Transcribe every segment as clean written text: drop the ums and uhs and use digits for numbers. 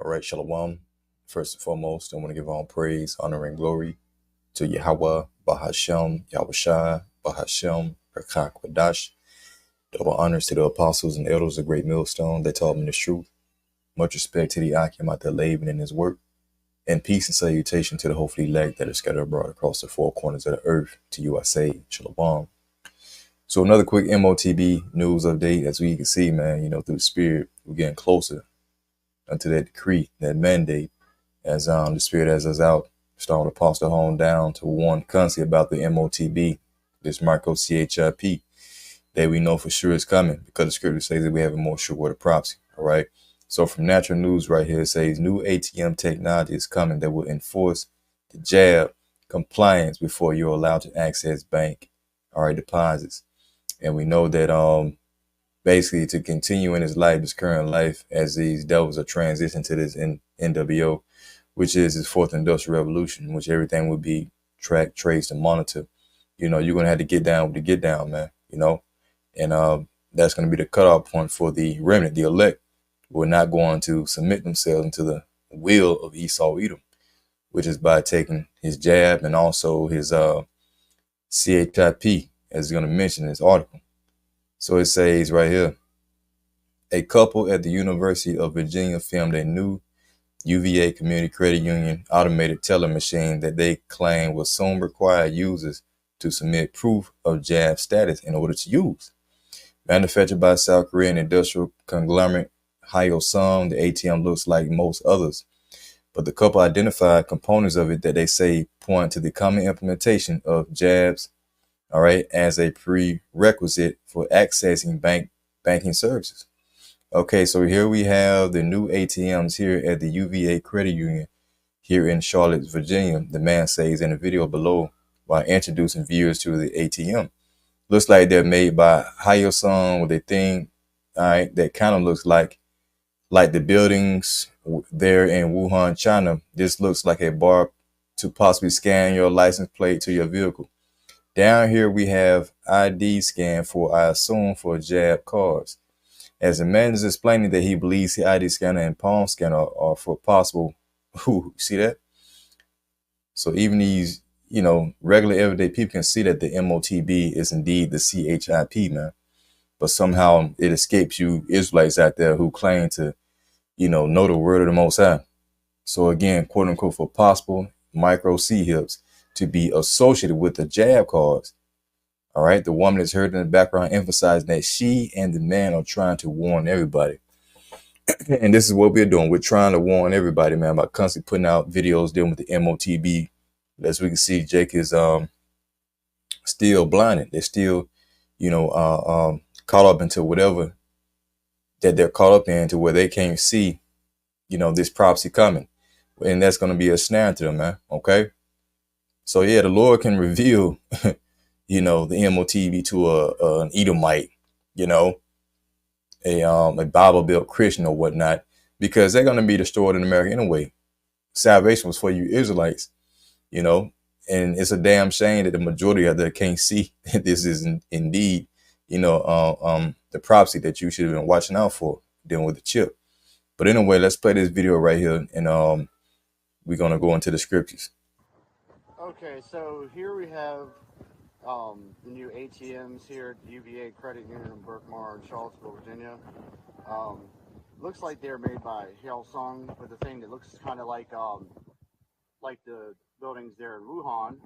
All right, Shalom. First and foremost, I want to give all praise, honor, and glory to Yahweh, Bahashem, Yahushai, Bahashem, Rakak Wadash. Double honors to the apostles and elders of Great Millstone that taught me the truth. Much respect to the Akim out there laboring in his work. And peace and salutation to the hopefully elect that are scattered abroad across the four corners of the earth. To you I say, Shalom. So another quick MOTB news update. As we can see, man, through the spirit, we're getting closer unto that decree, that mandate, as the spirit has us out, starting with Apostle Home down to warn constantly about the MOTB, this micro CHIP, that we know for sure is coming because the scripture says that we have a more sure word of prophecy. All right. So from natural news right here, it says new ATM technology is coming that will enforce the jab compliance before you're allowed to access bank, all right, deposits. And we know that basically to continue in his life, his current life, as these devils are transitioning to this NWO, which is his fourth industrial revolution, which everything would be tracked, traced, and monitored. You're going to have to get down with the get down, man, and that's going to be the cutoff point for the remnant, the elect, who are not going to submit themselves into the will of Esau Edom, which is by taking his jab and also his CHIP, as he's going to mention in this article. So it says right here, a couple at the University of Virginia filmed a new UVA Community Credit Union automated teller machine that they claim will soon require users to submit proof of jab status in order to use. Manufactured by South Korean industrial conglomerate Hyosung, the ATM looks like most others, but the couple identified components of it that they say point to the common implementation of jabs, all right, as a prerequisite for accessing banking services. Okay, so here we have the new ATMs here at the UVA Credit Union here in Charlotte, Virginia. The man says in the video below while introducing viewers to the ATM. Looks like they're made by Hyosung with a thing, all right, that kind of looks like the buildings there in Wuhan, China. This looks like a bar to possibly scan your license plate to your vehicle. Down here we have ID scan for, I assume, for jab cards. As the man is explaining that he believes the ID scanner and palm scanner are for possible, see that? So even these, regular everyday people can see that the MOTB is indeed the CHIP, man. But somehow it escapes you Israelites out there who claim to, know the word of the Most High. So again, quote unquote, for possible micro C-hips to be associated with the jab cards. All right. The woman is heard in the background emphasizing that she and the man are trying to warn everybody. And this is what we're doing. We're trying to warn everybody, man, by constantly putting out videos dealing with the MOTB. As we can see, Jake is still blinded. They're still, caught up into whatever that they're caught up in, to where they can't see, this prophecy coming. And that's going to be a snare to them, man. Okay. So yeah, the Lord can reveal, the MOTB to an Edomite, a Bible Belt Christian or whatnot, because they're going to be destroyed in America anyway. Salvation was for you Israelites, and it's a damn shame that the majority of them can't see that this is indeed, the prophecy that you should have been watching out for, dealing with the chip. But anyway, let's play this video right here, and we're going to go into the scriptures. Okay, so here we have the new ATMs here at the UVA Credit Union in Berkmar, Charlottesville, Virginia. Looks like they're made by Hyosung, with a thing that looks kind of like the buildings there in Wuhan,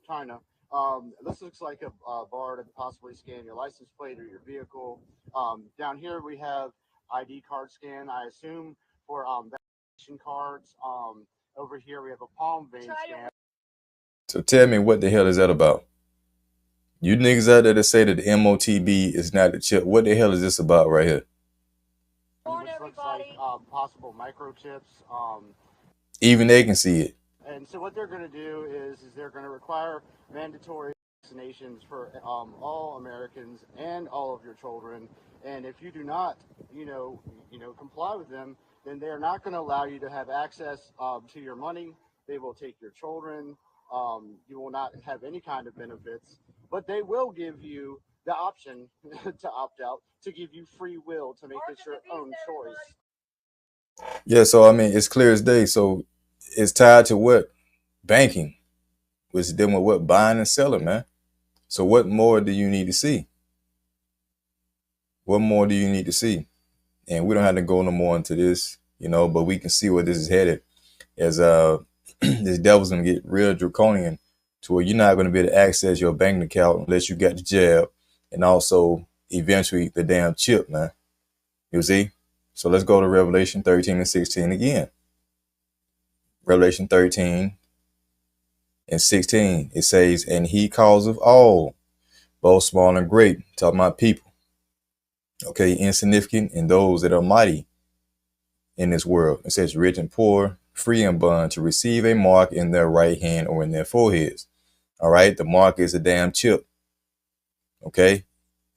China. This looks like a bar to possibly scan your license plate or your vehicle. Down here we have ID card scan, I assume, for vaccination cards. Over here we have a palm vein scan. So tell me, what the hell is that about? You niggas out there that say that the MOTB is not the chip, what the hell is this about right here? Which looks like possible microchips. Even they can see it. And so what they're going to do is they're going to require mandatory vaccinations for all Americans and all of your children. And if you do not, comply with them, then they're not going to allow you to have access to your money. They will take your children. You will not have any kind of benefits, but they will give you the option to opt out, to give you free will to make it your own choice. Yeah, so I mean, it's clear as day. So it's tied to what? Banking, which is dealing with what? Buying and selling, man. So what more do you need to see? What more do you need to see? And we don't have to go no more into this, but we can see where this is headed. As this devil's gonna get real draconian to where you're not gonna be able to access your bank account unless you got the jab and also eventually the damn chip, man. You see? So let's go to Revelation 13 and 16 again. Revelation 13 and 16. It says, and he causeth all, both small and great, talking about people, okay, insignificant and those that are mighty in this world. It says rich and poor, free and bond, to receive a mark in their right hand or in their foreheads. All right. The mark is a damn chip. Okay.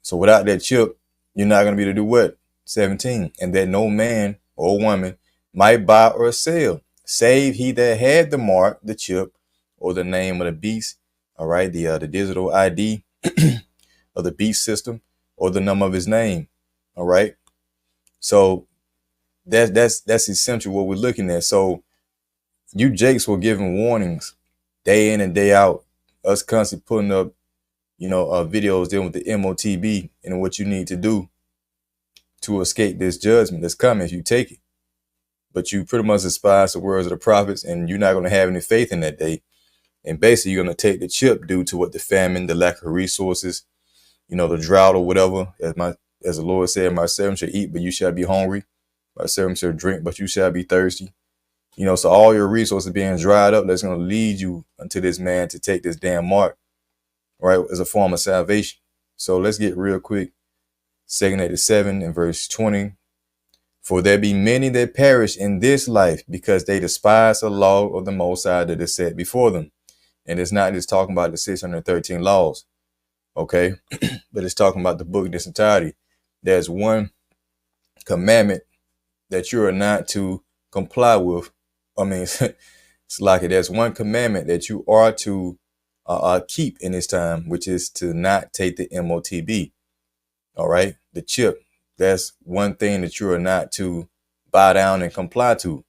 So without that chip, you're not going to be able to do what? 17. And that no man or woman might buy or sell, save he that had the mark, the chip, or the name of the beast. All right. The digital ID of the beast system or the number of his name. All right. So that's essential what we're looking at. So you Jakes were giving warnings day in and day out, us constantly putting up, videos dealing with the MOTB and what you need to do to escape this judgment that's coming if you take it. But you pretty much despise the words of the prophets and you're not going to have any faith in that day. And basically you're going to take the chip due to what the famine, the lack of resources, the drought or whatever. As the Lord said, my servant shall eat, but you shall be hungry. My servant shall drink, but you shall be thirsty. So all your resources being dried up, that's going to lead you unto this man to take this damn mark, right, as a form of salvation. So let's get real quick. 287 and verse 20. For there be many that perish in this life because they despise the law of the Most High that is set before them. And it's not just talking about the 613 laws, okay, but it's talking about the book in its entirety. There's one commandment that you are not to comply with. I mean, it's like there's one commandment that you are to keep in this time, which is to not take the MOTB. All right. The chip. That's one thing that you are not to bow down and comply to.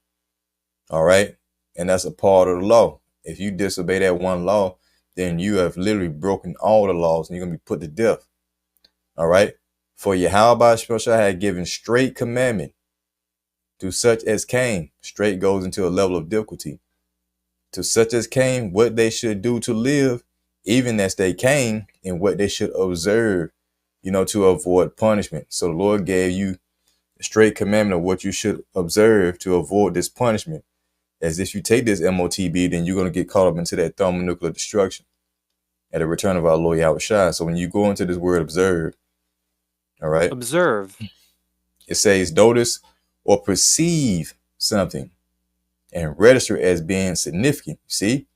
All right. And that's a part of the law. If you disobey that one law, then you have literally broken all the laws and you're going to be put to death. All right. For Yahweh Shemashah had given straight commandment to such as came. Straight goes into a level of difficulty. To such as came, what they should do to live, even as they came, and what they should observe, to avoid punishment. So the Lord gave you a straight commandment of what you should observe to avoid this punishment. As if you take this MOTB, then you're going to get caught up into that thermonuclear destruction at the return of our Lord Yahweh Shai. So when you go into this word observe, all right, Observe. it says notice or perceive something and register as being significant. See?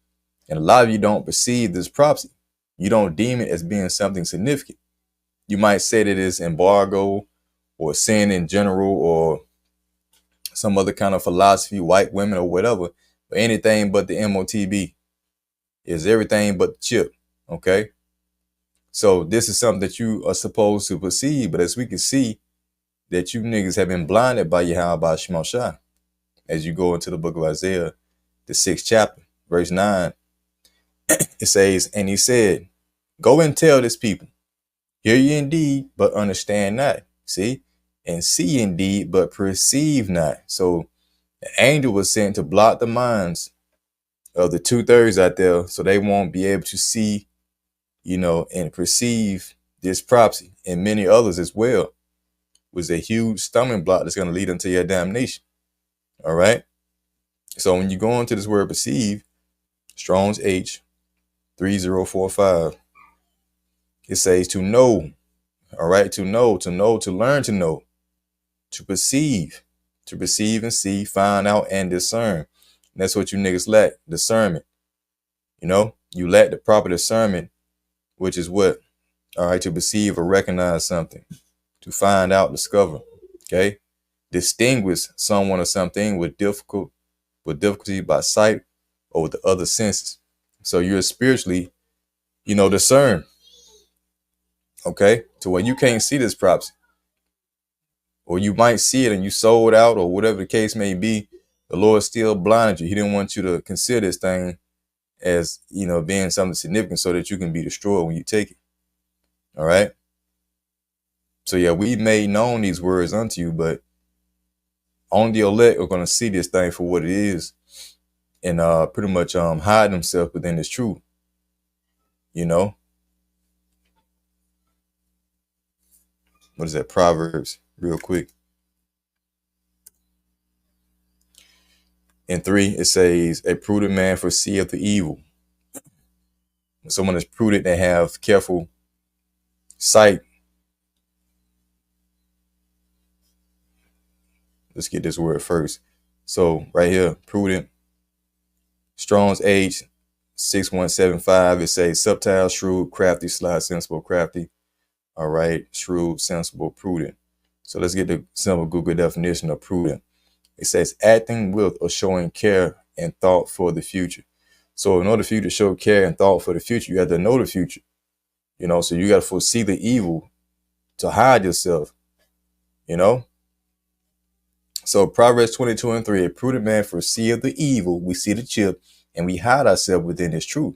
And a lot of you don't perceive this prophecy. You don't deem it as being something significant. You might say that it's embargo or sin in general or some other kind of philosophy, white women or whatever, but anything but the MOTB is everything but the chip. Okay. So this is something that you are supposed to perceive, but as we can see that you niggas have been blinded by Yahweh Shemashah as you go into the book of Isaiah, the 6th chapter, verse 9, it says, and he said, go and tell this people, hear ye indeed, but understand not. See? And see indeed, but perceive not. So the angel was sent to block the minds of the 2/3 out there so they won't be able to see, and perceive this prophecy and many others as well. Was a huge stumbling block that's going to lead into your damnation. All right. So when you go into this word perceive, Strong's H 3045, it says to know. All right. To know, to learn to know, to perceive and see, find out and discern. And that's what you niggas lack, discernment. You lack the proper discernment, which is what? All right. To perceive or recognize something, to find out, discover. Okay. Distinguish someone or something with difficulty by sight or with the other senses. So you're spiritually, discern. Okay. To where you can't see this prophecy. or you might see it and you sold out, or whatever the case may be. The Lord still blinded you. He didn't want you to consider this thing as, being something significant so that you can be destroyed when you take it. All right. So yeah, we made known these words unto you, but only the elect are going to see this thing for what it is, and pretty much hide themselves within this truth. What is that? Proverbs, real quick. In 3, it says, a prudent man foreseeth the evil. When someone is prudent, they have careful sight. Let's get this word first. So right here, prudent. Strong's H 6175. It says subtle, shrewd, crafty, sly, sensible, crafty. All right, shrewd, sensible, prudent. So let's get the simple Google definition of prudent. It says acting with or showing care and thought for the future. So in order for you to show care and thought for the future, you have to know the future. So you got to foresee the evil to hide yourself. So Proverbs 22:3, a prudent man foreseeth the evil. We see the chip and we hide ourselves within this truth.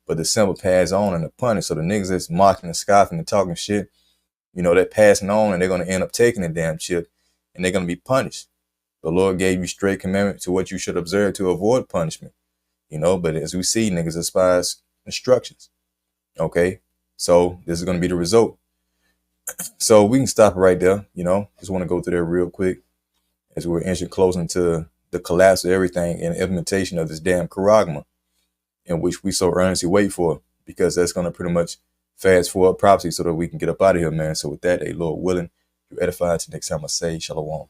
But the simple pass on and the punish. So the niggas that's mocking and scoffing and talking shit, they're passing on and they're going to end up taking the damn chip and they're going to be punished. The Lord gave you straight commandment to what you should observe to avoid punishment. But as we see, niggas despise instructions. Okay. So this is going to be the result. So we can stop right there. Just want to go through there real quick as we're inching closer to the collapse of everything and implementation of this damn charagma, in which we so earnestly wait for, because that's going to pretty much fast forward prophecy so that we can get up out of here, man. So with that, Lord willing, you edify. Till next time I say, shalom.